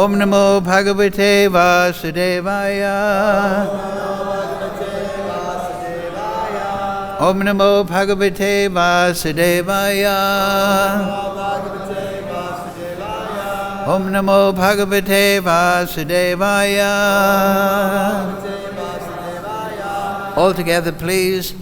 Om Namo Bhagavate Vasudevaya. Om Namo Bhagavate Vasudevaya. Om Namo Bhagavate Vasudevaya. All together, please.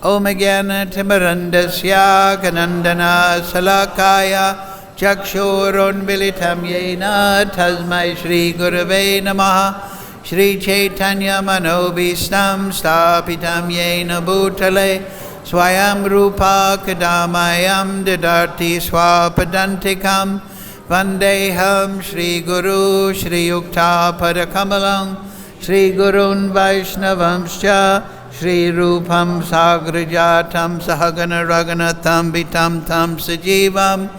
Om Jnana Timirandasya Ganandana Salakaya Chakshurunmilitam Yena Tasmai Shri Gurave Namaha. Shri Chaitanya Manobhistam Stapitam Yena Bhutale Swayam Rupa Kadamayam Didati Swapadantikam Vandeham Shri Guru Shri Yukta Padakamalam Shri Gurun Vaishnavamscha Shri Rupam Sagrajatam Sahagana Raganatam Vitam Tam Sajivam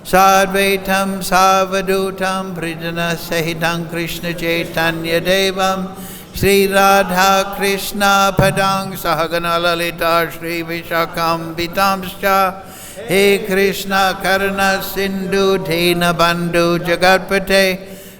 Sadvaitam Savadutam Pridana Sahitam Krishna Chaitanya Devam Shri Radha Krishna Padang Sahagana Lalita Shri Vishakam Vitamscha He Krishna Karna Sindhu Dena Bandhu Jagatpate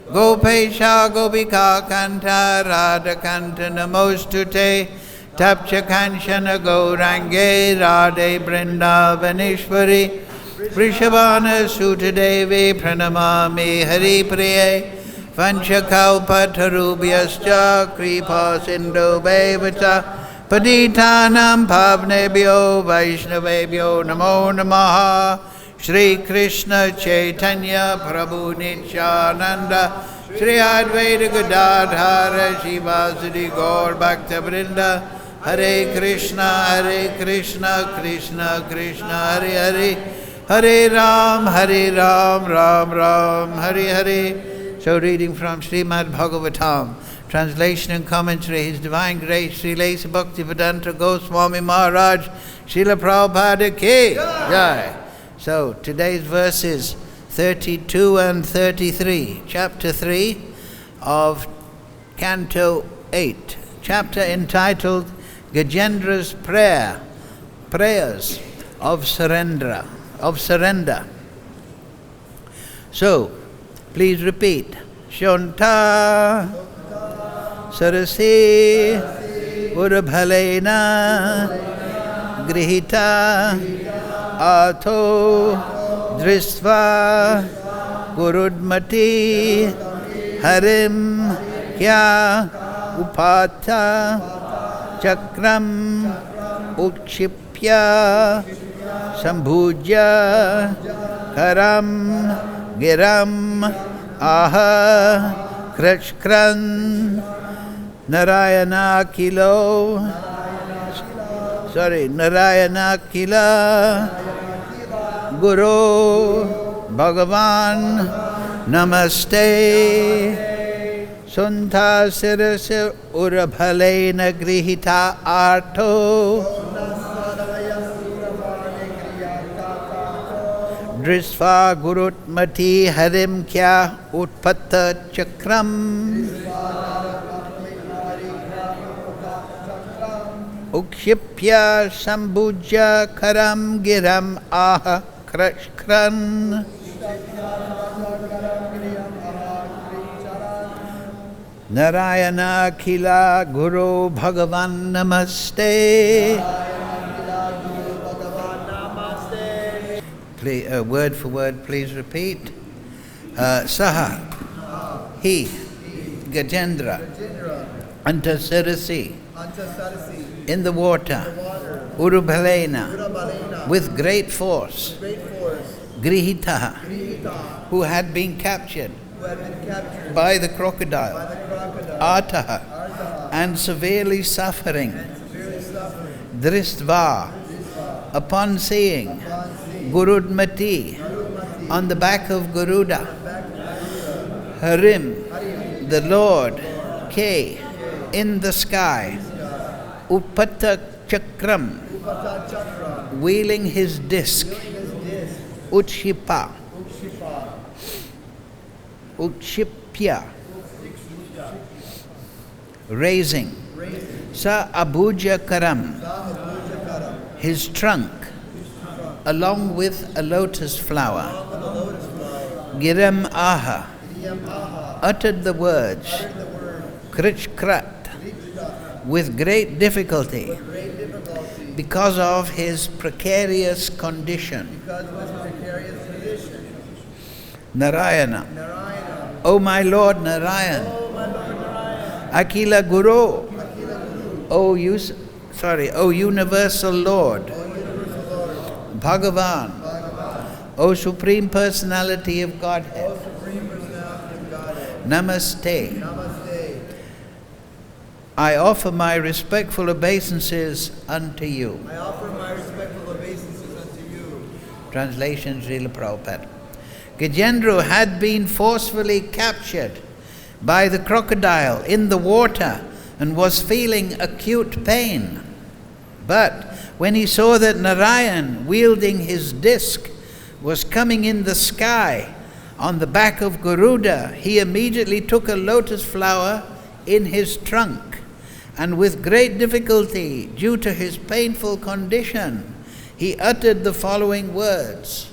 Gopesha Gopika Kanta Radha Kanta Namostute Tapcha Kanchana Gaurange Radhe Vrindavaneshwari Vrishabhana Sutadevi Pranamami Hari Priye Vanchakalpatarubhyascha Kripa Sindhu Bevata Patitanam Pavnebhyo Vaishnavebhyo Namo Namaha Shri Krishna Chaitanya Prabhu Nityananda Shri Advaita Gadadhara Shivasadi Gaur Bhakta Vrinda Hare Krishna Krishna Krishna Hare Hare Hare Ram, Ram Ram, Hare Hare. So reading from Srimad Bhagavatam, translation and commentary, His Divine Grace, Sri Lesa Bhaktivedanta Goswami Maharaj, Srila Prabhupada Ki Jai. So today's verses 32 and 33, chapter 3 of Canto 8, chapter entitled Gajendra's Prayer, Prayers of Surrender. So, please repeat. Shonta Sarasi Urabhalena Grihita Ato Dristva Gurudmati Harim Kya Upata Chakram Ukshipya Sambhuja Karam Giram Aha Krishkran Narayana Kila Guru Bhagavan Namaste Sunta Sirasa Urabhalena Grihita Arto Drisva Gurutmati Harim Kya Utpatta Chakram Ukshipya Sambhuja Karam Giram Aha Krishkran Narayana Kila Guru Bhagavan Namaste. Please, word for word, please repeat. Saha, he, Gajendra, Antasarasi, in the water, Urubhalena, with great force, Grihita, who had been captured by the crocodile, Ataha, and severely suffering, Dristva, upon seeing, Gurudmati, on the back of Garuda, Harim, the Lord, K, in the sky, Upatta Chakram, wheeling his disc, Utshipa, Utshipya, raising, Sa Abhuja Karam, his trunk, along with a lotus flower, Giram Aha, uttered the words Krichkrat with great difficulty because of his precarious condition. Narayana. O my Lord Narayan. Akila Guru. O Universal Lord. Bhagavan. O Supreme Personality of Godhead. Namaste. I offer my respectful obeisances unto you. Translation, Srila Prabhupada. Gajendra had been forcefully captured by the crocodile in the water and was feeling acute pain. But when he saw that Narayan, wielding his disc, was coming in the sky on the back of Garuda, he immediately took a lotus flower in his trunk, and with great difficulty, due to his painful condition, he uttered the following words: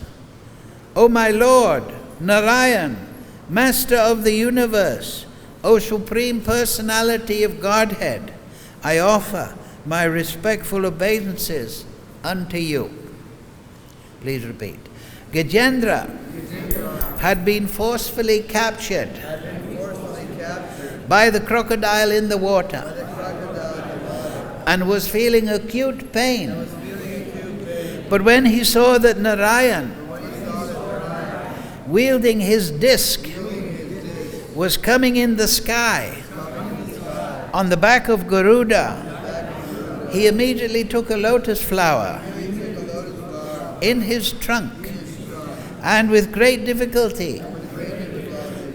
O my Lord, Narayan, Master of the universe, O Supreme Personality of Godhead, I offer my respectful obeisances unto you. Please repeat. Gajendra had been forcefully captured by the crocodile in the water and was feeling acute pain. But when he saw that Narayan, wielding his disc, was coming in the sky on the back of Garuda, he immediately took a lotus flower in his trunk, and with great difficulty,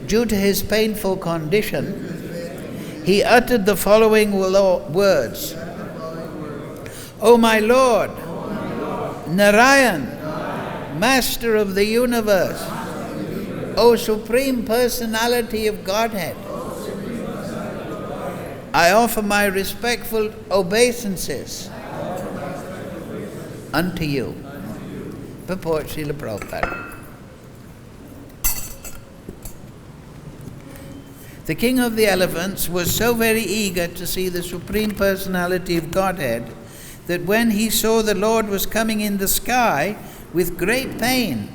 due to his painful condition, he uttered the following words: O my Lord, Narayan, Master of the universe, O Supreme Personality of Godhead, I offer my respectful obeisances unto you. Purport, Srila Prabhupada. The king of the elephants was so very eager to see the Supreme Personality of Godhead that when he saw the Lord was coming in the sky with great pain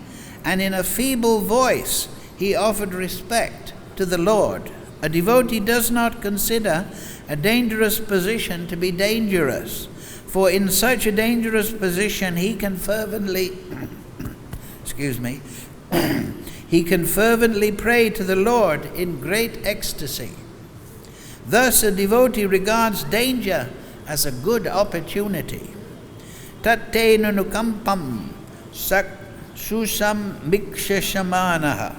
and in a feeble voice, he offered respect to the Lord. A devotee does not consider a dangerous position to be dangerous, for in such a dangerous position he can fervently he can fervently pray to the Lord in great ecstasy. Thus a devotee regards danger as a good opportunity. Tatte nukampam sak susam mikshashamanaha.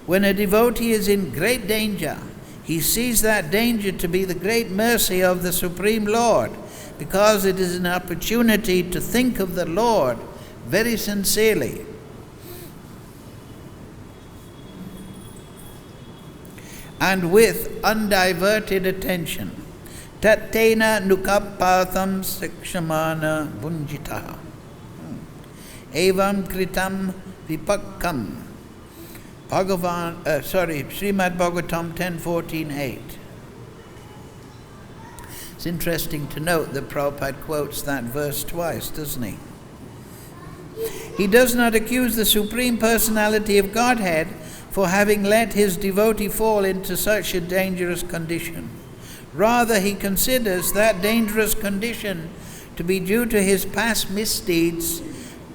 When a devotee is in great danger, he sees that danger to be the great mercy of the Supreme Lord, because it is an opportunity to think of the Lord very sincerely. And with undiverted attention. Tattena nukapatham sikshamana bunjitaha. Evam kritam vipakkam. Srimad Bhagavatam 10.14.8. It's interesting to note that Prabhupada quotes that verse twice, doesn't he? He does not accuse the Supreme Personality of Godhead for having let his devotee fall into such a dangerous condition. Rather, he considers that dangerous condition to be due to his past misdeeds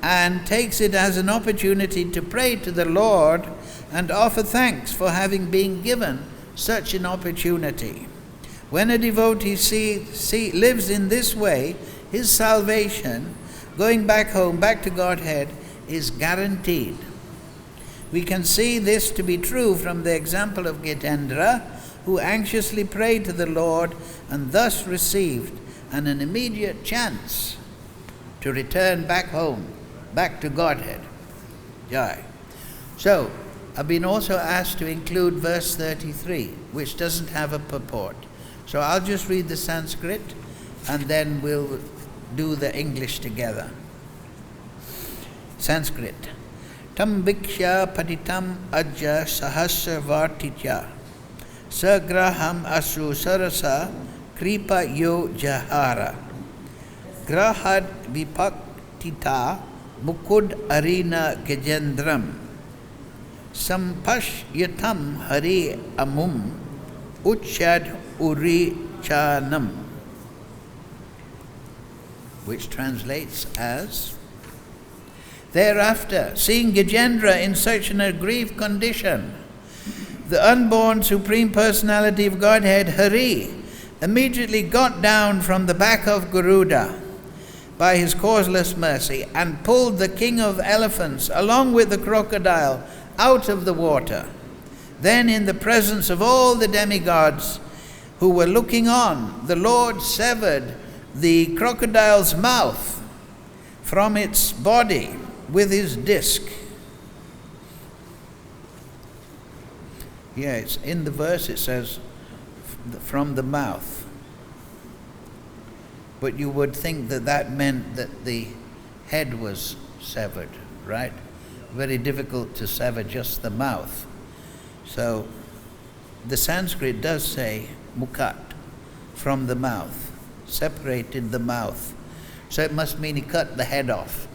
and takes it as an opportunity to pray to the Lord and offer thanks for having been given such an opportunity. When a devotee lives in this way, his salvation, going back home, back to Godhead, is guaranteed. We can see this to be true from the example of Gajendra, who anxiously prayed to the Lord and thus received an immediate chance to return back home, back to Godhead. Jai. So, I've been also asked to include verse 33, which doesn't have a purport. So I'll just read the Sanskrit and then we'll do the English together. Sanskrit. Tam Viksha Patitam Ajja Sahasravartitya Sagraham Asu Sarasa Kripa Yo Jahara Grahad Vipaktita Mukud Arina Gajendram Sampash Yatam Hari Amum Uchad Uri Chanam, which translates as, thereafter, seeing Gajendra in such an aggrieved condition, the unborn Supreme Personality of Godhead, Hari, immediately got down from the back of Garuda by his causeless mercy and pulled the king of elephants along with the crocodile out of the water. Then, in the presence of all the demigods who were looking on, the Lord severed the crocodile's mouth from its body with his disc. Yeah, it's in the verse it says from the mouth. But you would think that that meant that the head was severed, right? Very difficult to sever just the mouth. So the Sanskrit does say mukat, from the mouth, separated the mouth. So it must mean he cut the head off,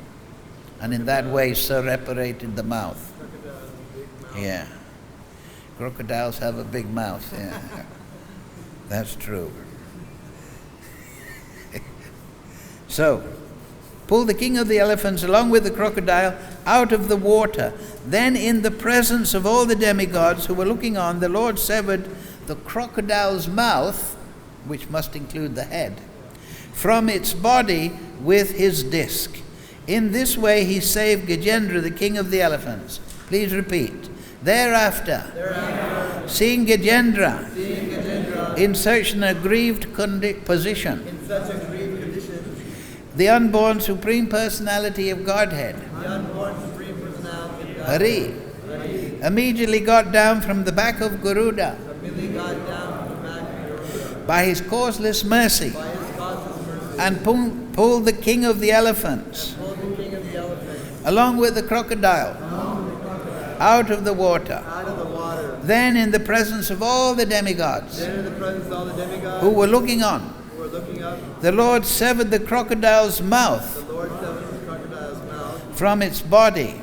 and in that way separated the mouth. Yeah. Crocodiles have a big mouth, yeah. That's true. So, pull the king of the elephants along with the crocodile out of the water. Then, in the presence of all the demigods who were looking on, the Lord severed the crocodile's mouth, which must include the head, from its body with his disc. In this way he saved Gajendra, the king of the elephants. Please repeat. Thereafter, seeing Gajendra in such an aggrieved position, the unborn Supreme Personality of Godhead, Hari, immediately got down from the back of Garuda by his causeless mercy and pulled the king of the elephants along with the crocodile out of the water. Then, in the presence of all the demigods who were looking on, the Lord severed the crocodile's mouth from its body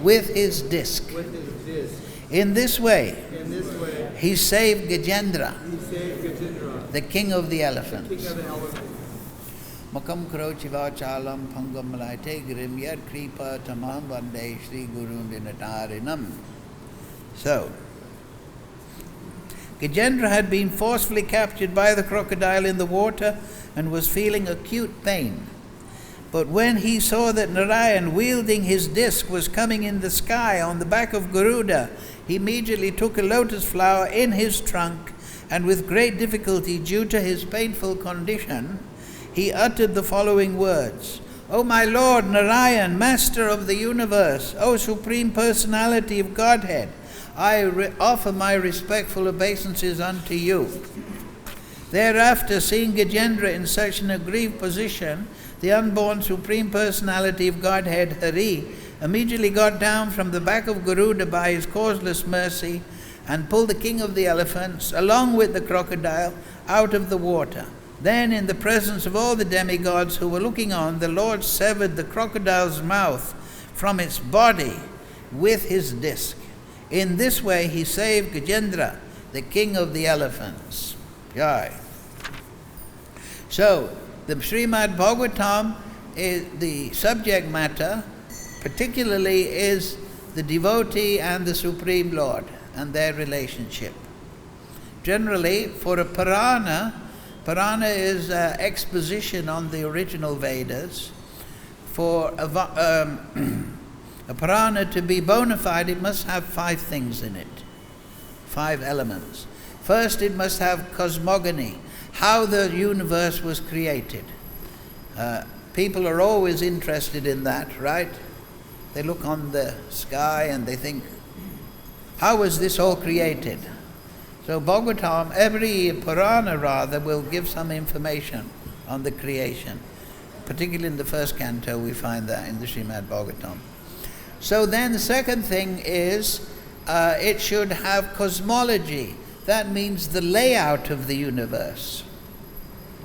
with his disc. In this way, he saved Gajendra, the king of the elephants. Makam karochi vachalam pangam malaite grim yad kripa tamam vande Shri Gurun dinatarinam. So, Gajendra had been forcefully captured by the crocodile in the water and was feeling acute pain. But when he saw that Narayan, wielding his disc, was coming in the sky on the back of Garuda, he immediately took a lotus flower in his trunk, and with great difficulty, due to his painful condition, he uttered the following words: O my Lord Narayan, Master of the universe, O Supreme Personality of Godhead, I offer my respectful obeisances unto you. Thereafter, seeing Gajendra in such an aggrieved position, the unborn Supreme Personality of Godhead, Hari, immediately got down from the back of Garuda by his causeless mercy and pulled the king of the elephants, along with the crocodile, out of the water. Then, in the presence of all the demigods who were looking on, the Lord severed the crocodile's mouth from its body with his disc. In this way he saved Gajendra, the king of the elephants. Jai. So, the Srimad Bhagavatam, the subject matter particularly is the devotee and the Supreme Lord and their relationship. Generally, for a Purana is exposition on the original Vedas. For a Purana to be bona fide, it must have 5 things in it, 5 elements. First, it must have cosmogony, how the universe was created. People are always interested in that, right? They look on the sky and they think, how was this all created? So Bhagavatam, every Purana rather, will give some information on the creation. Particularly in the first canto we find that in the Srimad Bhagavatam. So then the second thing is it should have cosmology. That means the layout of the universe,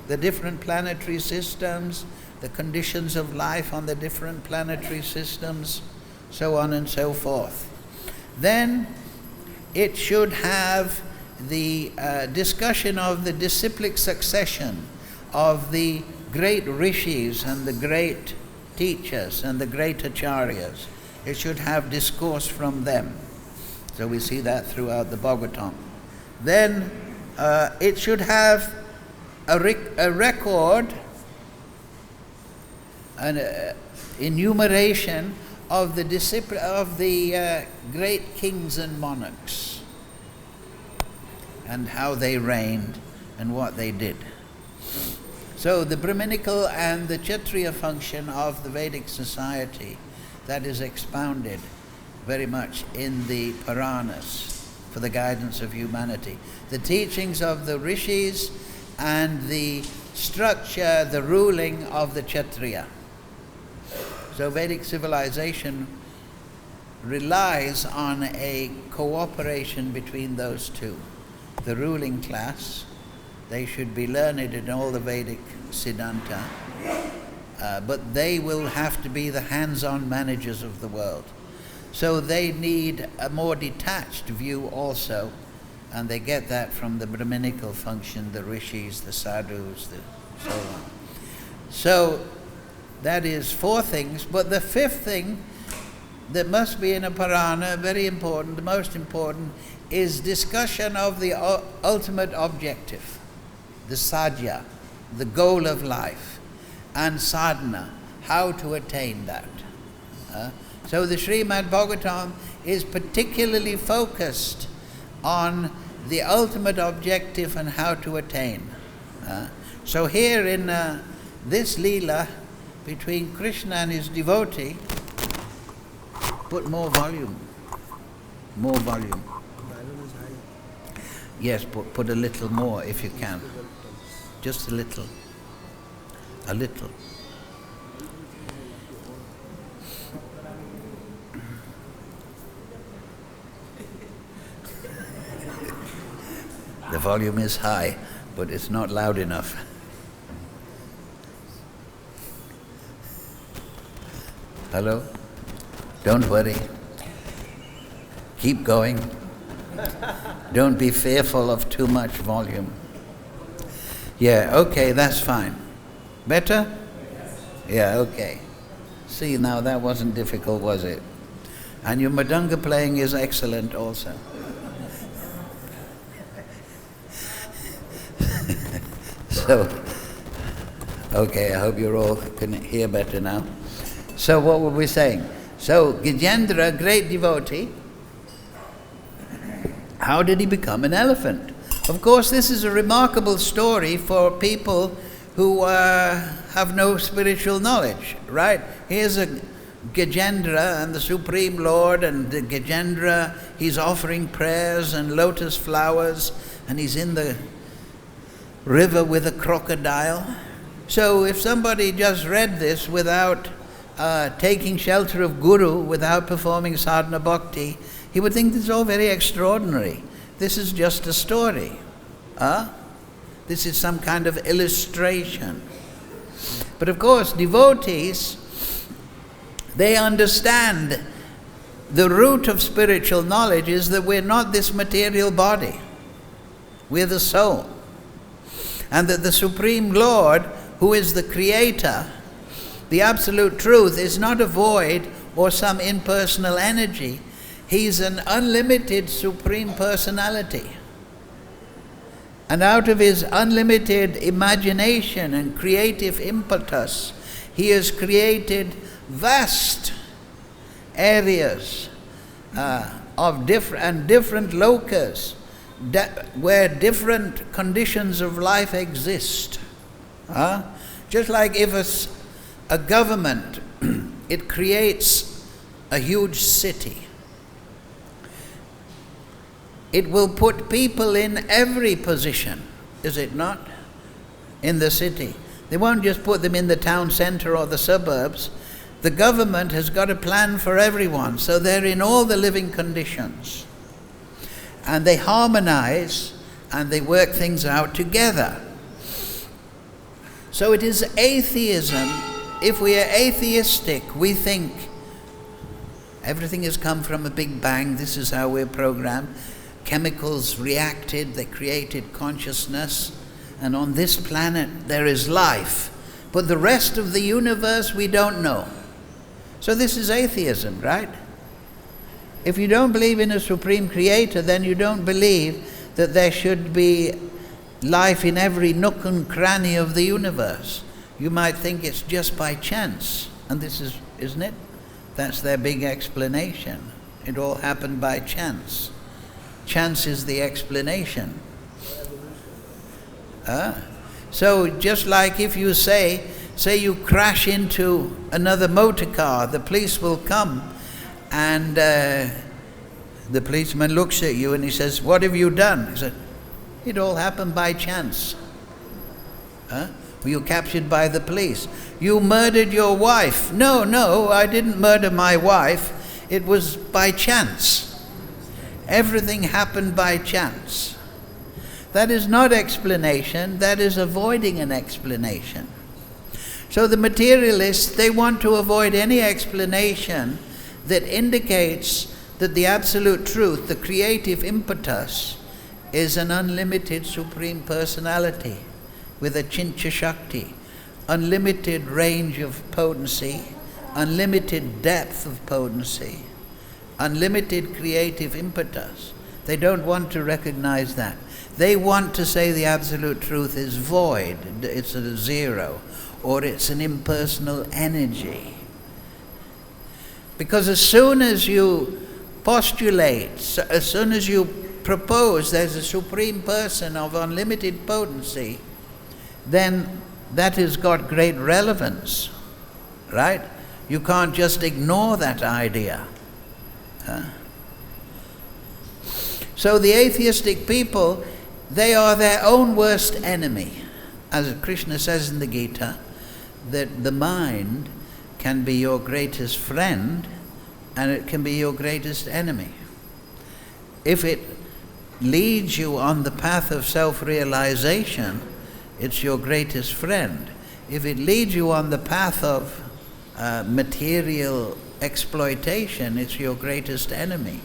the different planetary systems, the conditions of life on the different planetary systems, so on and so forth. Then it should have the discussion of the disciplic succession of the great rishis and the great teachers and the great acharyas. It should have discourse from them. So we see that throughout the Bhagavatam. Then it should have a record, an enumeration of the great kings and monarchs and how they reigned and what they did. So the Brahminical and the Kshatriya function of the Vedic society, that is expounded very much in the Puranas for the guidance of humanity. The teachings of the rishis and the structure, the ruling of the Kshatriya. So Vedic civilization relies on a cooperation between those two. The ruling class, they should be learned in all the Vedic Siddhanta, but they will have to be the hands-on managers of the world. So they need a more detached view also, and they get that from the Brahminical function, the rishis, the sadhus, so on. So that is 4 things, but the 5th thing that must be in a Purana, very important, the most important, is discussion of the ultimate objective, the sadhya, the goal of life, and sadhana, how to attain that. So the Srimad Bhagavatam is particularly focused on the ultimate objective and how to attain. So here in this Leela, between Krishna and his devotee, put more volume. More volume. Yes, put a little more if you can. Just a little. A little. The volume is high, but it's not loud enough. Hello? Don't worry. Keep going. Don't be fearful of too much volume. Yeah, okay, that's fine. Better? Yeah, okay. See, now that wasn't difficult, was it? And your Madanga playing is excellent also. So, okay, I hope you all can hear better now. So what were we saying? So Gajendra, great devotee, how did he become an elephant? Of course, this is a remarkable story for people who have no spiritual knowledge, right? Here's a Gajendra and the Supreme Lord, and the Gajendra, he's offering prayers and lotus flowers, and he's in the river with a crocodile. So if somebody just read this without taking shelter of Guru, without performing sadhana bhakti, he would think this is all very extraordinary. This is just a story. This is some kind of illustration. But of course, devotees, they understand the root of spiritual knowledge is that we're not this material body. We're the soul. And that the Supreme Lord, who is the Creator, the absolute truth, is not a void or some impersonal energy. He's an unlimited Supreme Personality. And out of his unlimited imagination and creative impetus, he has created vast areas of different lokas where different conditions of life exist. Just like if a government, it creates a huge city. It will put people in every position, is it not, in the city? They won't just put them in the town center or the suburbs. The government has got a plan for everyone, so they're in all the living conditions. And they harmonize and they work things out together. So it is atheism. If we are atheistic, we think everything has come from a big bang, this is how we're programmed. Chemicals reacted, they created consciousness, and on this planet there is life. But the rest of the universe we don't know. So this is atheism, right? If you don't believe in a supreme creator, then you don't believe that there should be life in every nook and cranny of the universe. You might think it's just by chance, and this is, isn't it? That's their big explanation. It all happened by chance. Chance is the explanation. So just like if you say you crash into another motor car, the police will come, and the policeman looks at you and he says, "What have you done?" He said, "It all happened by chance." Were you captured by the police? "You murdered your wife." No, I didn't murder my wife. It was by chance. Everything happened by chance. That is not explanation, that is avoiding an explanation. So the materialists, they want to avoid any explanation that indicates that the absolute truth, the creative impetus, is an unlimited supreme personality with a chincha shakti, unlimited range of potency, unlimited depth of potency, unlimited creative impetus. They don't want to recognize that. They want to say the absolute truth is void, it's a zero, or it's an impersonal energy. Because as soon as you postulate, as soon as you propose there's a supreme person of unlimited potency, then that has got great relevance, right? You can't just ignore that idea. So the atheistic people, they are their own worst enemy. As Krishna says in the Gita, that the mind can be your greatest friend and it can be your greatest enemy. If it leads you on the path of self-realization, it's your greatest friend. If it leads you on the path of material exploitation, it's your greatest enemy.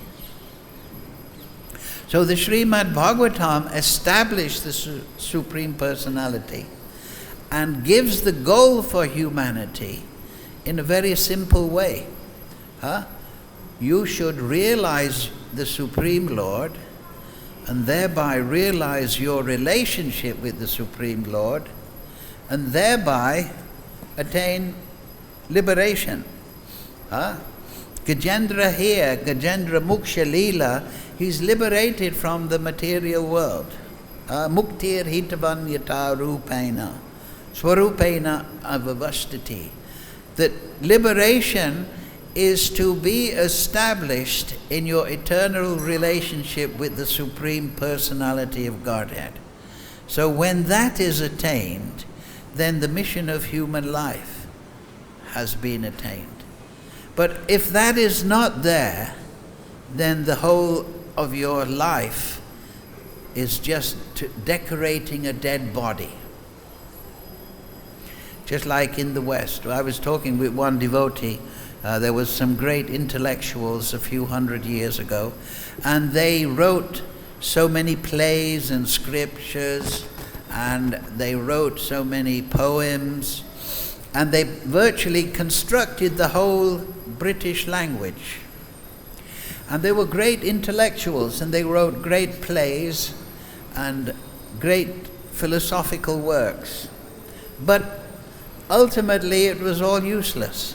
So the Srimad Bhagavatam established the Supreme Personality and gives the goal for humanity in a very simple way. You should realize the Supreme Lord and thereby realize your relationship with the Supreme Lord and thereby attain liberation. Gajendra here, Gajendra Muksha Leela, he's liberated from the material world. Muktir hitavan yata rupena, swarupena avavastati. That liberation is to be established in your eternal relationship with the Supreme Personality of Godhead. So when that is attained, then the mission of human life has been attained. But if that is not there, then the whole of your life is just decorating a dead body. Just like in the West. I was talking with one devotee. There was some great intellectuals a few hundred years ago, and they wrote so many plays and scriptures, and they wrote so many poems, and they virtually constructed the whole British language. And they were great intellectuals, and they wrote great plays and great philosophical works. But ultimately it was all useless,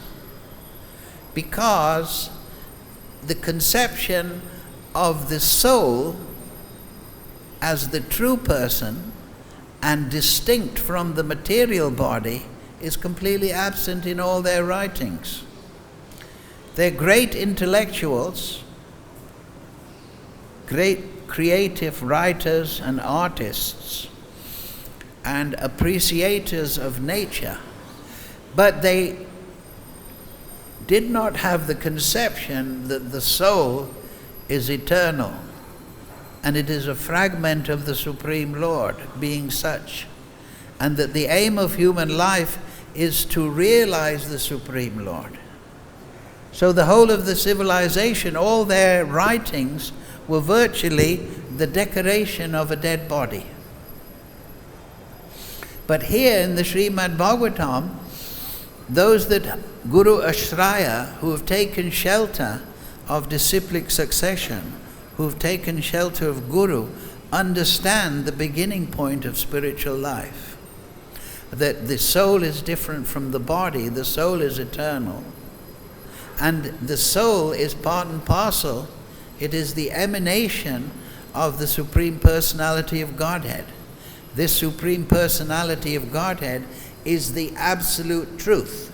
because the conception of the soul as the true person and distinct from the material body is completely absent in all their writings. They're great intellectuals, great creative writers and artists, and appreciators of nature, but they did not have the conception that the soul is eternal, and it is a fragment of the Supreme Lord, being such, and that the aim of human life is to realize the Supreme Lord. So the whole of the civilization, all their writings were virtually the decoration of a dead body. But here in the Srimad Bhagavatam, those that Guru Ashraya, who have taken shelter of disciplic succession, who have taken shelter of Guru, understand the beginning point of spiritual life. That the soul is different from the body, the soul is eternal. And the soul is part and parcel, it is the emanation of the Supreme Personality of Godhead. This Supreme Personality of Godhead is the absolute truth.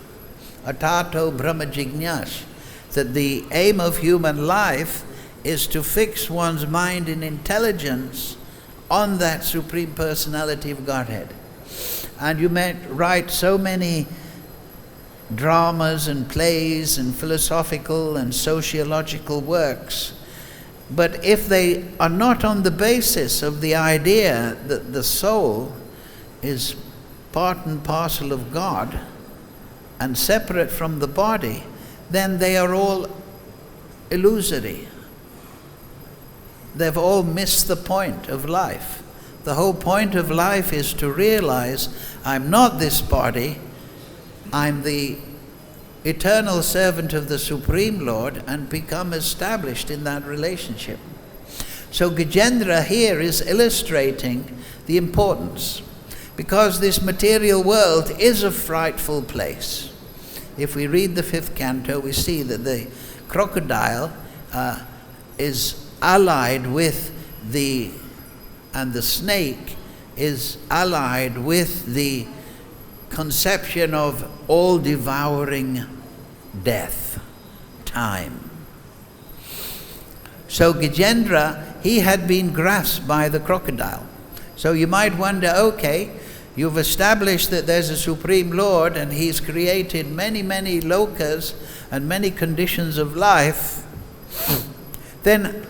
Atato Brahma Jignash. That the aim of human life is to fix one's mind and intelligence on that Supreme Personality of Godhead. And you might write so many dramas and plays and philosophical and sociological works, but if they are not on the basis of the idea that the soul is part and parcel of God and separate from the body, then they are all illusory. They've all missed the point of life. The whole point of life is to realize I'm not this body, I'm the eternal servant of the Supreme Lord, and become established in that relationship. So Gajendra here is illustrating the importance, because this material world is a frightful place. If we read the 5th canto, we see that the crocodile is allied with and the snake is allied with the conception of all-devouring death, time. So Gajendra, he had been grasped by the crocodile. So you might wonder, okay, you've established that there's a Supreme Lord and He's created many, many lokas and many conditions of life. Then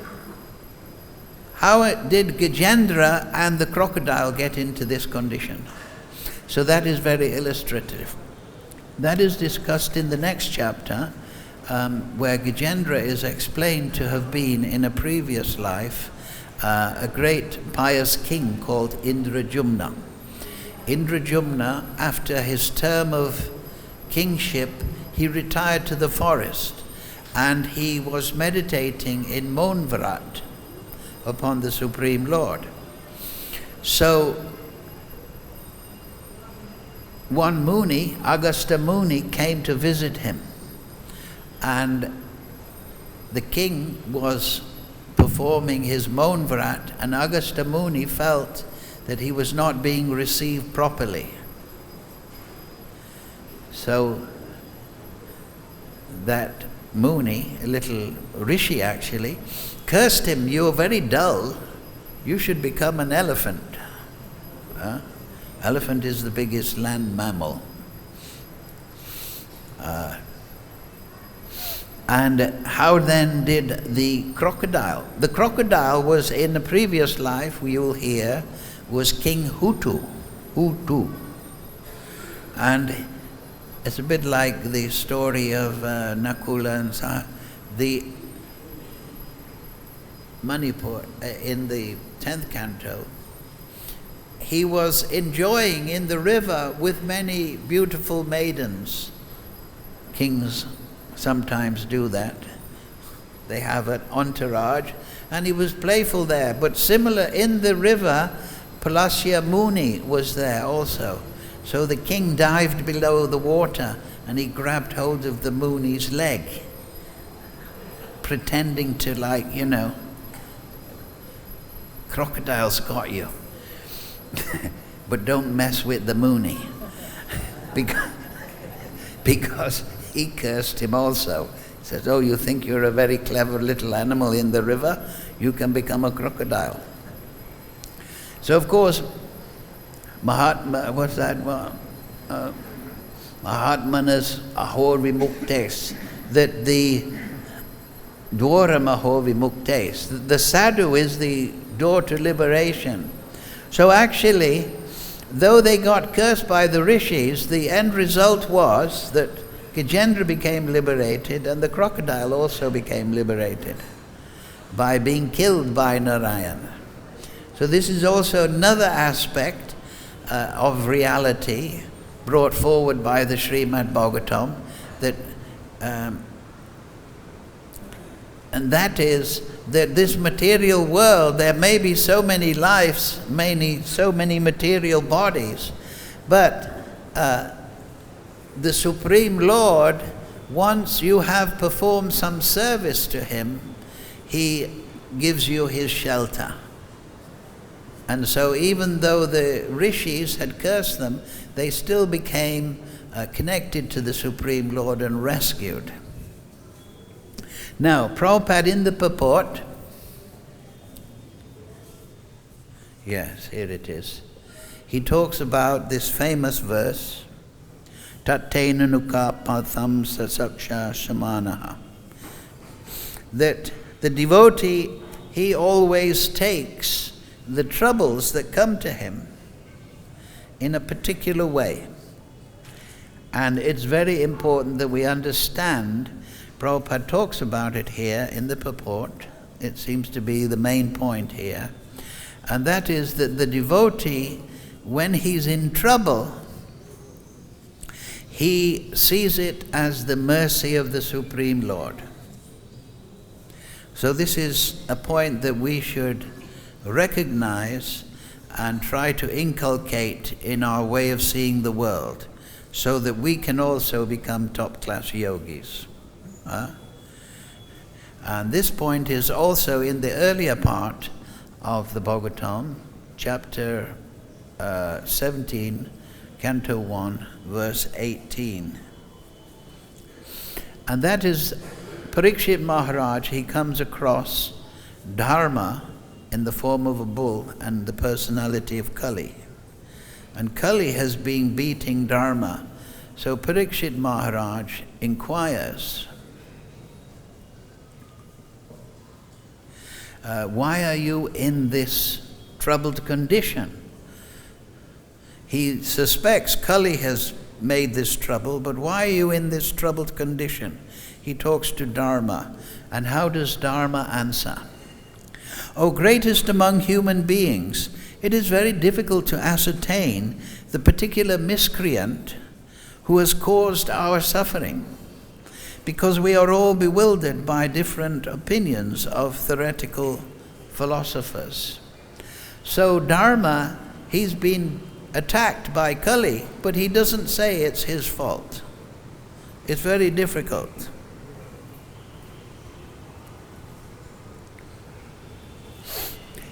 how did Gajendra and the crocodile get into this condition? So that is very illustrative. That is discussed in the next chapter, where Gajendra is explained to have been in a previous life a great pious king called Indrajumna. Indrajumna, after his term of kingship, he retired to the forest and he was meditating in Monvrat upon the Supreme Lord. So one Muni, Agastya Muni, came to visit him, and the king was performing his Monvrat, and Agastya Muni felt that he was not being received properly. So that Muni, a little rishi actually, cursed him, "You're very dull, you should become an elephant." Elephant is the biggest land mammal. And how then did the crocodile? The crocodile was in the previous life, we will hear, was King Hutu. And it's a bit like the story of Nakula and the Manipur in the 10th canto. He was enjoying in the river with many beautiful maidens. Kings sometimes do that. They have an entourage, and he was playful there. But similar, in the river, Palasya Muni was there also. So the king dived below the water and he grabbed hold of the Muni's leg, pretending to, like, you know, crocodile's got you. But don't mess with the Muni. Because he cursed him also. He says, "Oh, you think you're a very clever little animal in the river? You can become a crocodile." So of course, Mahatmanas Ahor Vimuktes, that the Dwara Maho Vimuktes, the sadhu is the door to liberation. So actually, though they got cursed by the rishis, the end result was that Gajendra became liberated and the crocodile also became liberated by being killed by Narayana. So this is also another aspect of reality brought forward by the Srimad Bhagavatam, that and that is that this material world, there may be so many lives, so many material bodies, but the Supreme Lord, once you have performed some service to Him, He gives you His shelter. And so even though the rishis had cursed them, they still became connected to the Supreme Lord and rescued. Now, Prabhupada in the purport, yes, here it is. He talks about this famous verse, Tattena nuka patham sasaksha samanaha, that the devotee, he always takes the troubles that come to him in a particular way. And it's very important that we understand, Prabhupada talks about it here in the purport, it seems to be the main point here, and that is that the devotee, when he's in trouble, he sees it as the mercy of the Supreme Lord. So this is a point that we should recognize and try to inculcate in our way of seeing the world, so that we can also become top-class yogis. And this point is also in the earlier part of the Bhagavatam, chapter 17, Canto 1, verse 18. And that is Parikshit Maharaj, he comes across Dharma in the form of a bull and the personality of Kali. And Kali has been beating Dharma. So Parikshit Maharaj inquires, why are you in this troubled condition? He suspects Kali has made this trouble, but why are you in this troubled condition? He talks to Dharma. And how does Dharma answer? O greatest among human beings, it is very difficult to ascertain the particular miscreant who has caused our suffering, because we are all bewildered by different opinions of theoretical philosophers. So Dharma, he's been attacked by Kali, but he doesn't say it's his fault. It's very difficult.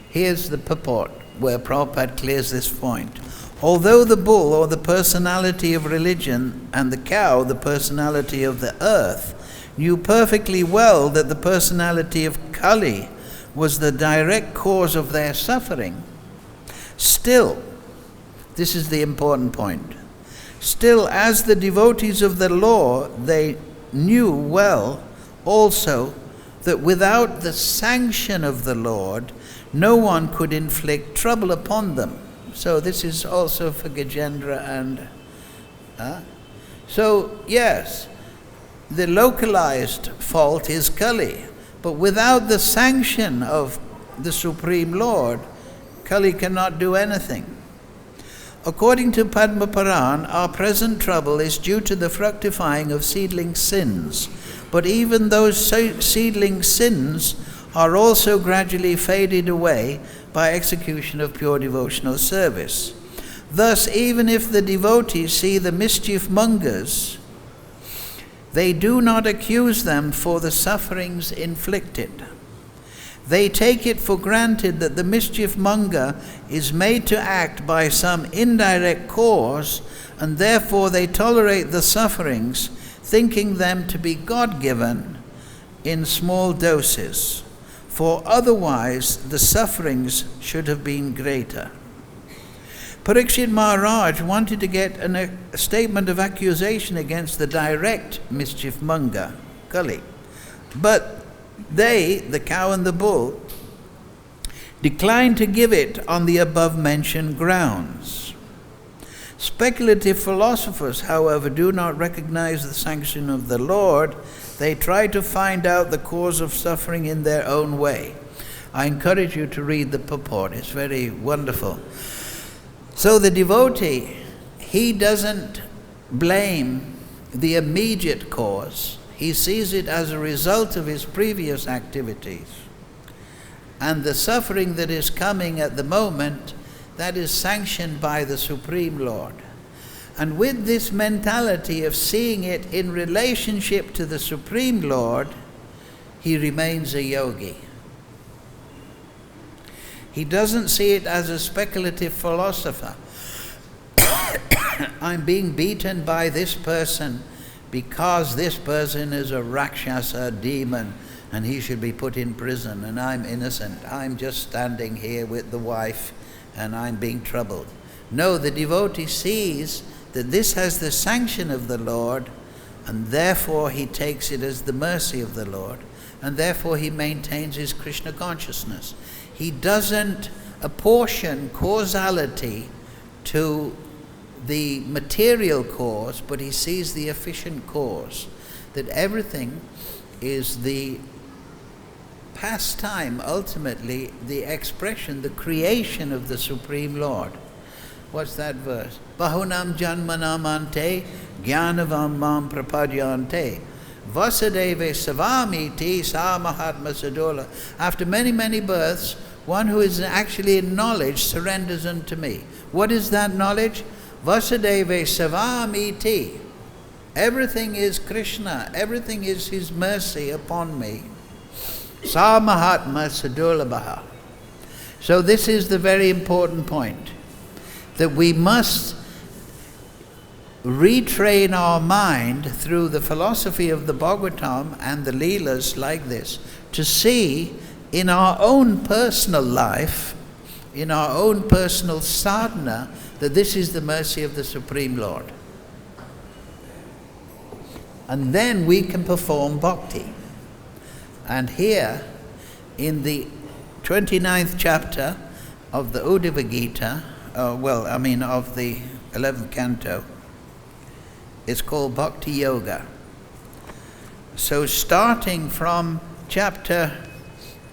Here's the purport where Prabhupada clears this point. Although the bull, or the personality of religion, and the cow, the personality of the earth, knew perfectly well that the personality of Kali was the direct cause of their suffering, still, this is the important point, still as the devotees of the law, they knew well also that without the sanction of the Lord, no one could inflict trouble upon them. So this is also for Gajendra and... So yes, the localized fault is Kali, but without the sanction of the Supreme Lord, Kali cannot do anything. According to Padma Puran, our present trouble is due to the fructifying of seedling sins, but even those seedling sins are also gradually faded away by execution of pure devotional service. Thus, even if the devotees see the mischief mongers, they do not accuse them for the sufferings inflicted. They take it for granted that the mischief monger is made to act by some indirect cause, and therefore they tolerate the sufferings, thinking them to be God-given in small doses, for otherwise the sufferings should have been greater. Parikshit Maharaj wanted to get a statement of accusation against the direct mischief monger, Kali. But they, the cow and the bull, decline to give it on the above-mentioned grounds. Speculative philosophers, however, do not recognize the sanction of the Lord. They try to find out the cause of suffering in their own way. I encourage you to read the purport. It's very wonderful. So the devotee, he doesn't blame the immediate cause. He sees it as a result of his previous activities. And the suffering that is coming at the moment, that is sanctioned by the Supreme Lord. And with this mentality of seeing it in relationship to the Supreme Lord, he remains a yogi. He doesn't see it as a speculative philosopher. I'm being beaten by this person because this person is a Rakshasa, demon, and he should be put in prison, and I'm innocent. I'm just standing here with the wife, and I'm being troubled. No, the devotee sees that this has the sanction of the Lord, and therefore he takes it as the mercy of the Lord, and therefore he maintains his Krishna consciousness. He doesn't apportion causality to the material cause, but he sees the efficient cause, that everything is the pastime, ultimately the expression, the creation of the Supreme Lord. What's that verse? Bahunam janmanam ante jnanavam mam prapadyante vasadeve savamiti sa mahatma sadola. After many, many births, one who is actually in knowledge surrenders unto me. What is that knowledge? Vasudeva savamiti. Everything is Krishna. Everything is his mercy upon me. Sa mahatma sadulabha. So this is the very important point, that we must retrain our mind through the philosophy of the Bhagavatam and the Leelas like this, to see in our own personal life, in our own personal sadhana, that this is the mercy of the Supreme Lord. And then we can perform bhakti. And here, in the 29th chapter of the Bhagavad-Gita, of the 11th canto, it's called bhakti-yoga. So starting from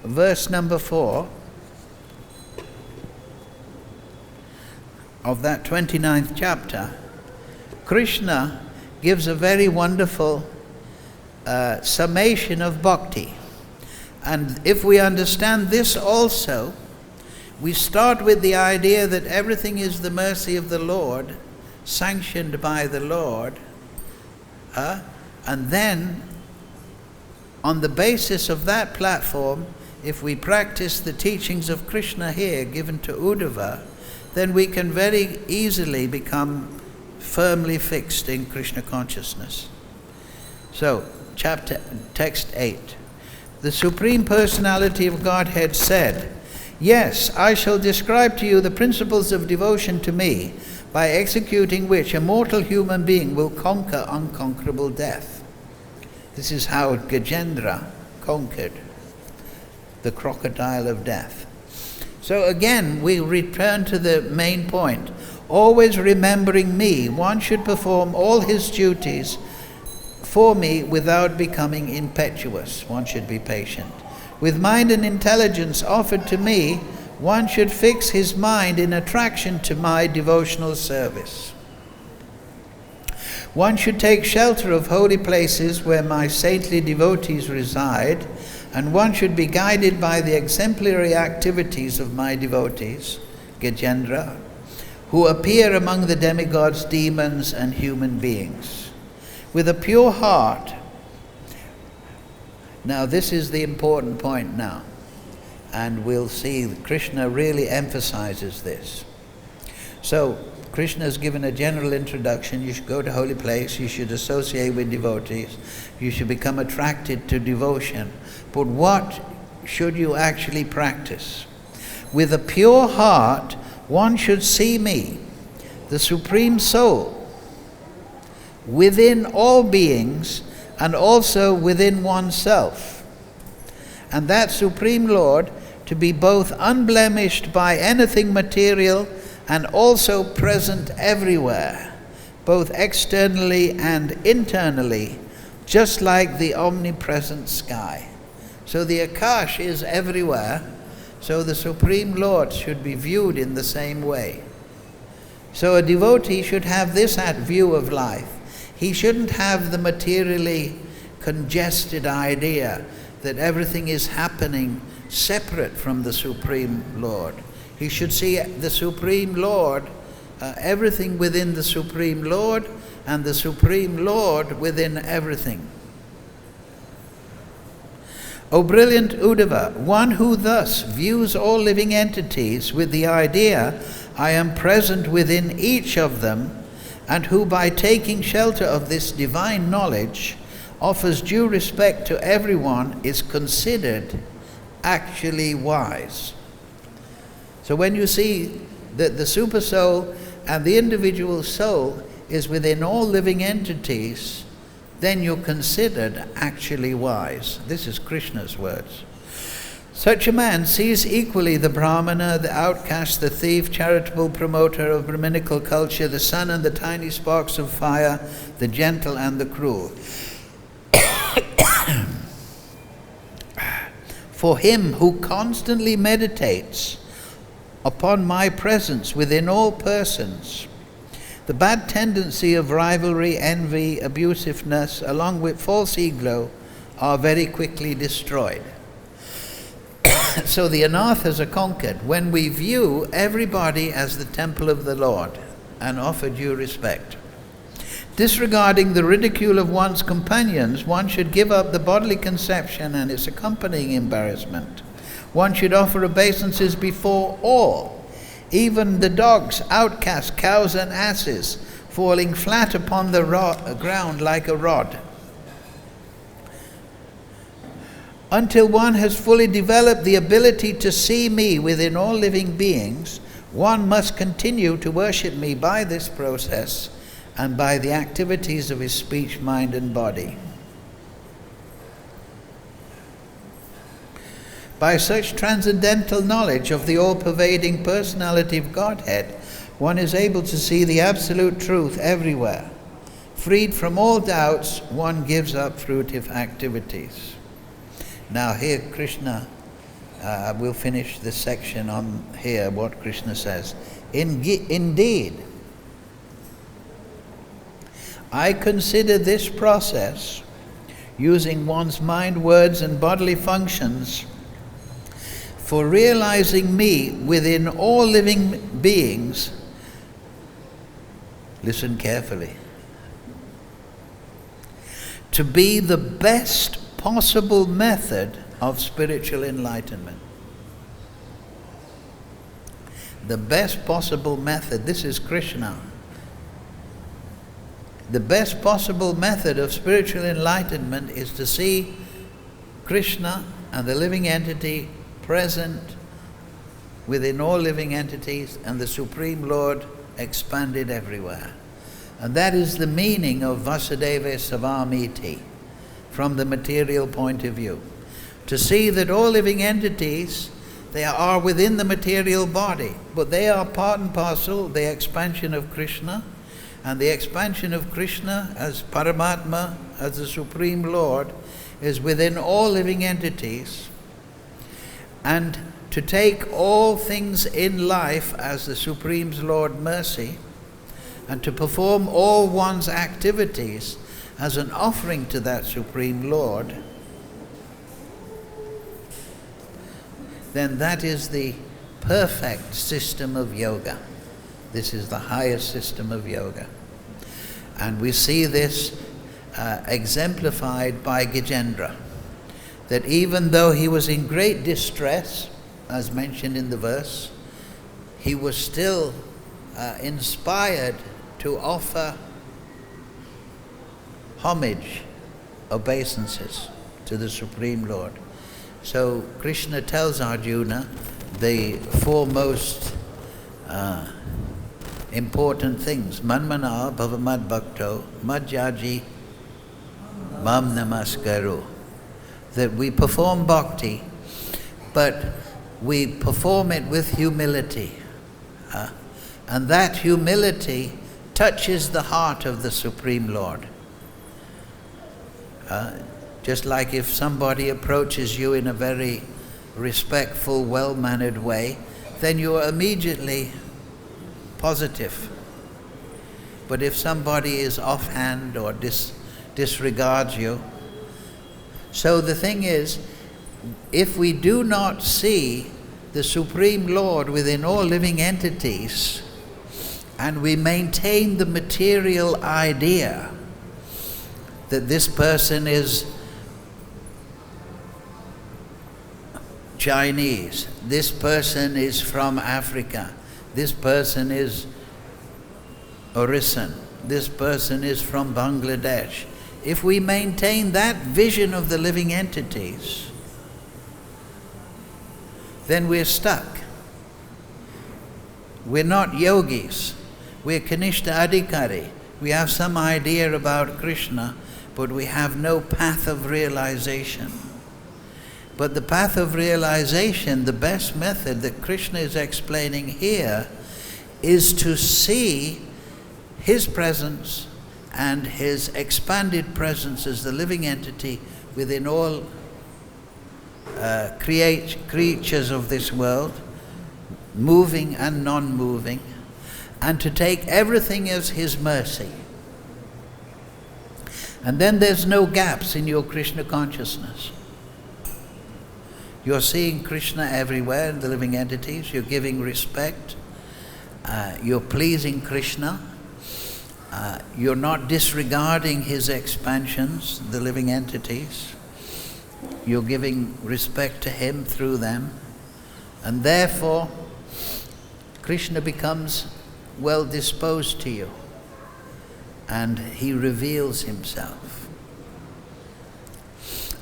verse number 4 of that 29th chapter, Krishna gives a very wonderful summation of bhakti. And if we understand this also, we start with the idea that everything is the mercy of the Lord, sanctioned by the Lord, and then on the basis of that platform, if we practice the teachings of Krishna here given to Uddhava, then we can very easily become firmly fixed in Krishna consciousness. So, text 8. The Supreme Personality of Godhead said, "Yes, I shall describe to you the principles of devotion to me, by executing which a mortal human being will conquer unconquerable death." This is how Gajendra conquered the crocodile of death. So again, we return to the main point. Always remembering me, one should perform all his duties for me without becoming impetuous. One should be patient. With mind and intelligence offered to me, one should fix his mind in attraction to my devotional service. One should take shelter of holy places where my saintly devotees reside, and one should be guided by the exemplary activities of my devotees, Gajendra, who appear among the demigods, demons, and human beings. With a pure heart. Now this is the important point now. And we'll see that Krishna really emphasizes this. So, Krishna has given a general introduction. You should go to holy place, you should associate with devotees, you should become attracted to devotion. But what should you actually practice? With a pure heart, one should see me, the Supreme Soul, within all beings and also within oneself. And that Supreme Lord to be both unblemished by anything material and also present everywhere, both externally and internally, just like the omnipresent sky. So the Akash is everywhere, so the Supreme Lord should be viewed in the same way. So a devotee should have this view of life. He shouldn't have the materially congested idea that everything is happening separate from the Supreme Lord. He should see the Supreme Lord, everything within the Supreme Lord, and the Supreme Lord within everything. O brilliant Uddhava, one who thus views all living entities with the idea, I am present within each of them, and who by taking shelter of this divine knowledge offers due respect to everyone, is considered actually wise. So when you see that the super soul and the individual soul is within all living entities, then you're considered actually wise. This is Krishna's words. Such a man sees equally the Brahmana, the outcast, the thief, charitable promoter of Brahminical culture, the sun and the tiny sparks of fire, the gentle and the cruel. For him who constantly meditates upon my presence within all persons, the bad tendency of rivalry, envy, abusiveness, along with false ego, are very quickly destroyed. So the anathas are conquered when we view everybody as the temple of the Lord and offer due respect. Disregarding the ridicule of one's companions, one should give up the bodily conception and its accompanying embarrassment. One should offer obeisances before all, even the dogs, outcasts, cows and asses, falling flat upon the ground like a rod. Until one has fully developed the ability to see me within all living beings, one must continue to worship me by this process and by the activities of his speech, mind and body. By such transcendental knowledge of the all-pervading personality of Godhead, one is able to see the absolute truth everywhere. Freed from all doubts, one gives up fruitive activities. Now here Krishna, we'll finish this section on here, what Krishna says. Indeed, I consider this process, using one's mind, words and bodily functions, for realizing me within all living beings. Listen carefully. To be the best possible method of spiritual enlightenment. The best possible method, this is Krishna. The best possible method of spiritual enlightenment is to see Krishna and the living entity present within all living entities and the Supreme Lord expanded everywhere. And that is the meaning of Vasudeva Savamiti from the material point of view. To see that all living entities, they are within the material body, but they are part and parcel, the expansion of Krishna, and the expansion of Krishna as Paramatma, as the Supreme Lord, is within all living entities. And to take all things in life as the Supreme Lord mercy, and to perform all one's activities as an offering to that Supreme Lord, then that is the perfect system of yoga. This is the highest system of yoga. And we see this exemplified by Gajendra, that even though he was in great distress, as mentioned in the verse, he was still inspired to offer homage, obeisances to the Supreme Lord. So Krishna tells Arjuna the four most important things. Manmana bhavamad bhakto madhyaji Mam namaskaru. That we perform bhakti, but we perform it with humility. And that humility touches the heart of the Supreme Lord. Just like if somebody approaches you in a very respectful, well-mannered way, then you are immediately positive. But if somebody is offhand or disregards you, so the thing is, if we do not see the Supreme Lord within all living entities, and we maintain the material idea that this person is Chinese, this person is from Africa, this person is Orissan, this person is from Bangladesh. If we maintain that vision of the living entities, then we're stuck. We're not yogis, we're Kanishta Adhikari. We have some idea about Krishna, but we have no path of realization. But the path of realization, the best method that Krishna is explaining here, is to see his presence and his expanded presence as the living entity within all creatures of this world, moving and non-moving, and to take everything as his mercy. And then there's no gaps in your Krishna consciousness. You're seeing Krishna everywhere in the living entities, you're giving respect, you're pleasing Krishna, you're not disregarding his expansions, the living entities, you're giving respect to him through them, and therefore Krishna becomes well disposed to you and he reveals himself.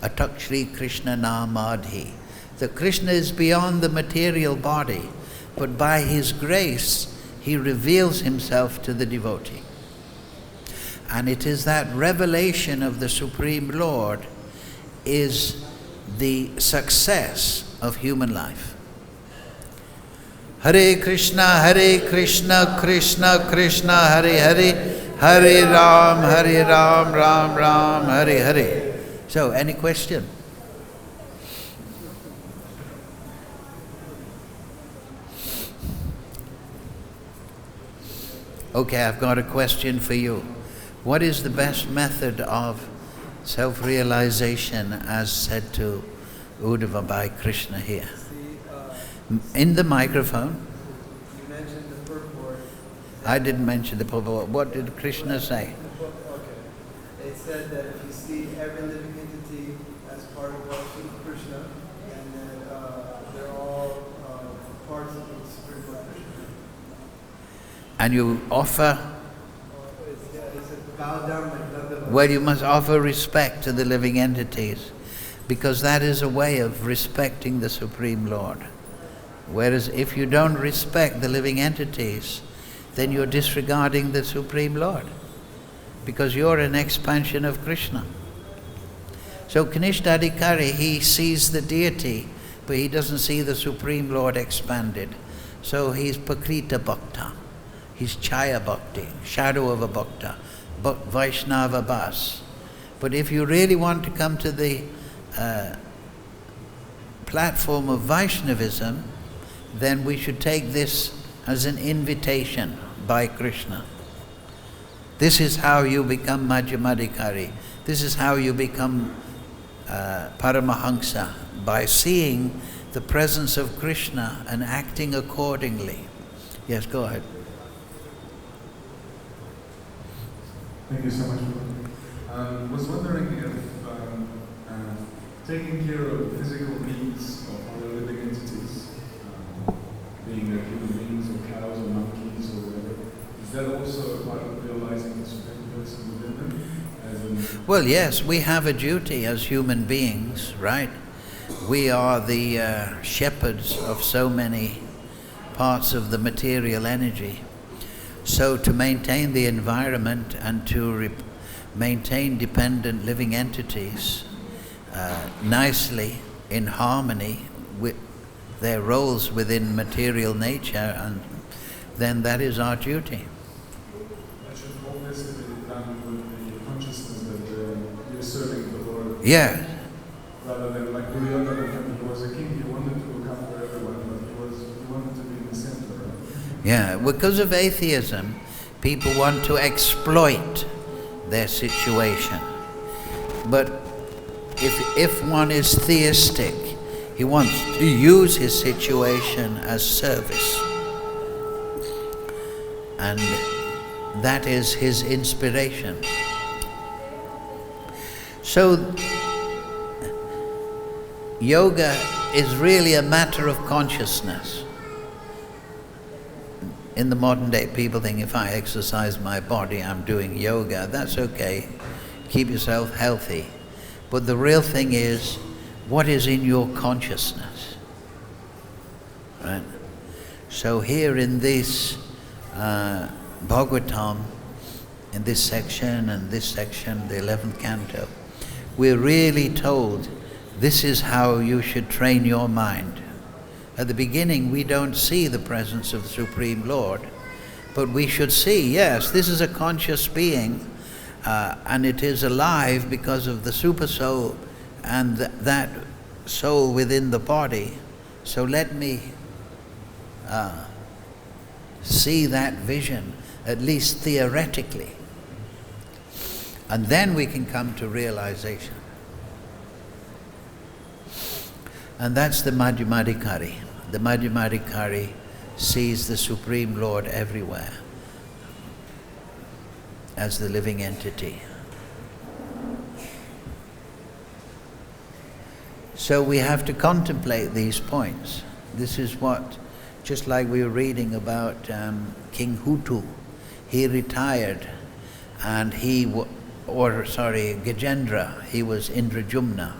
Atak Shri Krishna Namadhi. The Krishna is beyond the material body, but by his grace he reveals himself to the devotee. And it is that revelation of the Supreme Lord is the success of human life. Hare Krishna, Krishna Krishna, Hare Hare, Hare Ram, Ram Ram, Hare Hare. So, any question? Okay, I've got a question for you. What is the best method of self-realization as said to Uddhava by Krishna here? In the microphone. You mentioned the purport. I didn't mention the purport. What did Krishna say? Okay. It said that if you see every living entity as part of Krishna, and that they're all parts of the Supreme Lord Krishna. And you offer, bow down like love them. well, you must offer respect to the living entities, because that is a way of respecting the Supreme Lord. Whereas if you don't respect the living entities, then you're disregarding the Supreme Lord, because you're an expansion of Krishna. So Kanishta Adhikari, he sees the deity, but he doesn't see the Supreme Lord expanded. So he's Pakrita Bhakta. He's Chaya Bhakti, shadow of a Bhakta, Vaishnava Bas. But if you really want to come to the platform of Vaishnavism, then we should take this as an invitation by Krishna. This is how you become Madhyamadikari. This is how you become Paramahamsa, by seeing the presence of Krishna and acting accordingly. Yes, go ahead. Thank you so much. I was wondering if taking care of physical needs of other living entities, being they human beings or cows or monkeys or whatever, is that also a part of realizing the Supreme Person within them? Well, yes, we have a duty as human beings, right? We are the shepherds of so many parts of the material energy. So to maintain the environment and to maintain dependent living entities nicely in harmony with their roles within material nature, and then that is our duty. That should always be done with the consciousness that you're serving the Lord. Yeah. Rather than like Vrindavan, he was a king, he wanted to look after everyone, but he wanted to be in the center. Right? Yeah, because of atheism, people want to exploit their situation. But if one is theistic, he wants to use his situation as service. And that is his inspiration. So, yoga is really a matter of consciousness. In the modern day, people think if I exercise my body, I'm doing yoga. That's okay. Keep yourself healthy. But the real thing is, what is in your consciousness? Right? So here in this Bhagavatam, in this section and this section, the 11th canto, we're really told this is how you should train your mind. At the beginning, we don't see the presence of the Supreme Lord, but we should see, yes, this is a conscious being, and it is alive because of the super soul and that soul within the body. So let me see that vision, at least theoretically. And then we can come to realization. And that's the Madhyamadikari. The Madhyamadikari sees the Supreme Lord everywhere as the living entity. So we have to contemplate these points. This is what, just like we were reading about King Hutu, he retired and Gajendra, he was Indrajumna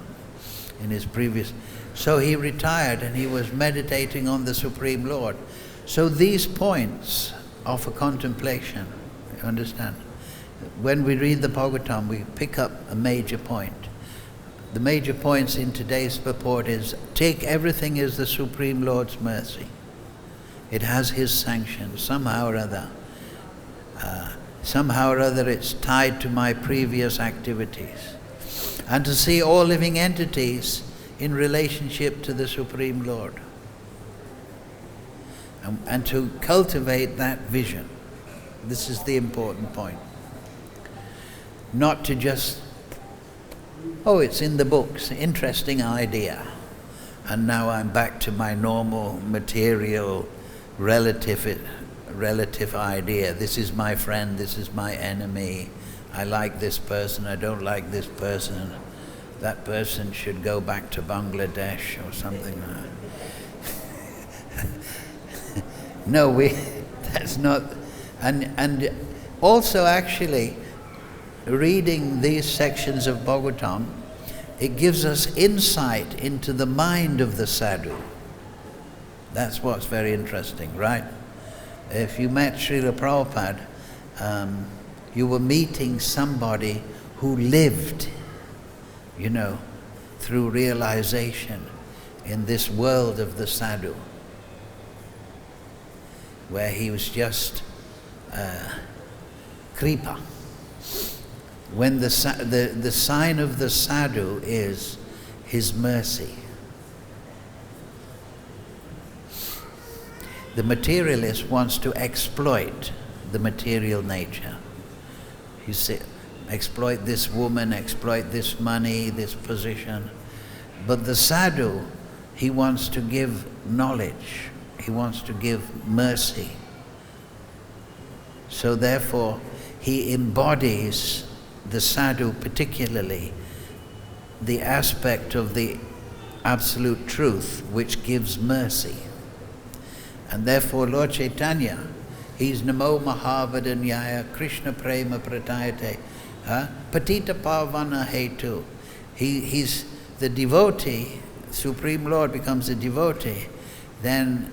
in his previous. So he retired and he was meditating on the Supreme Lord. So these points are for contemplation, you understand? When we read the Bhagavatam, we pick up a major point. The major points in today's purport is, take everything as the Supreme Lord's mercy. It has His sanction, somehow or other. Somehow or other it's tied to my previous activities. And to see all living entities in relationship to the Supreme Lord. And to cultivate that vision. This is the important point. Not to just, oh, it's in the books, interesting idea. And now I'm back to my normal material relative idea. This is my friend, this is my enemy. I like this person, I don't like this person. That person should go back to Bangladesh or something like that. No, that's not. And also actually, reading these sections of Bhagavatam, it gives us insight into the mind of the sadhu. That's what's very interesting, right? If you met Srila Prabhupada, you were meeting somebody who lived, you know, through realization in this world of the sadhu, where he was just kripa. When the sign of the sadhu is his mercy. The materialist wants to exploit the material nature. You see, exploit this woman, exploit this money, this position. But the sadhu, he wants to give knowledge. He wants to give mercy. So therefore, he embodies, the sadhu particularly, the aspect of the absolute truth which gives mercy. And therefore Lord Chaitanya, he's Namo Mahavadanyaya Krishna Prema Pratayate, Patita Pavana Hetu. He's the devotee, Supreme Lord becomes a devotee, then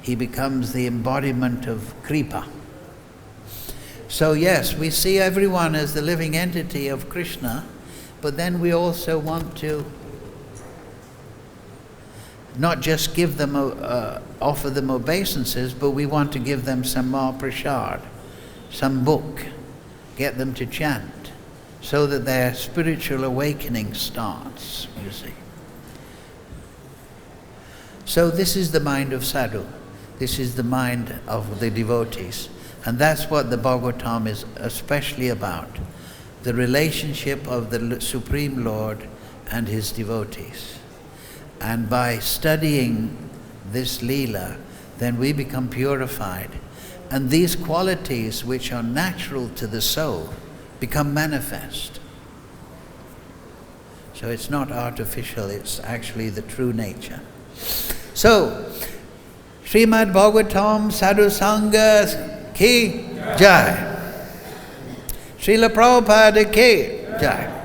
he becomes the embodiment of Kripa. So yes, we see everyone as the living entity of Krishna, but then we also want to not just give them, offer them obeisances, but we want to give them some Mahaprasad, some book, get them to chant, so that their spiritual awakening starts, you see. So this is the mind of sadhu. This is the mind of the devotees. And that's what the Bhagavatam is especially about. The relationship of the Supreme Lord and his devotees. And by studying this Leela, then we become purified. And these qualities which are natural to the soul become manifest. So it's not artificial, it's actually the true nature. So, Srimad Bhagavatam Sadhu Sangha Ki Jai. Srila Prabhupada Ki Jai.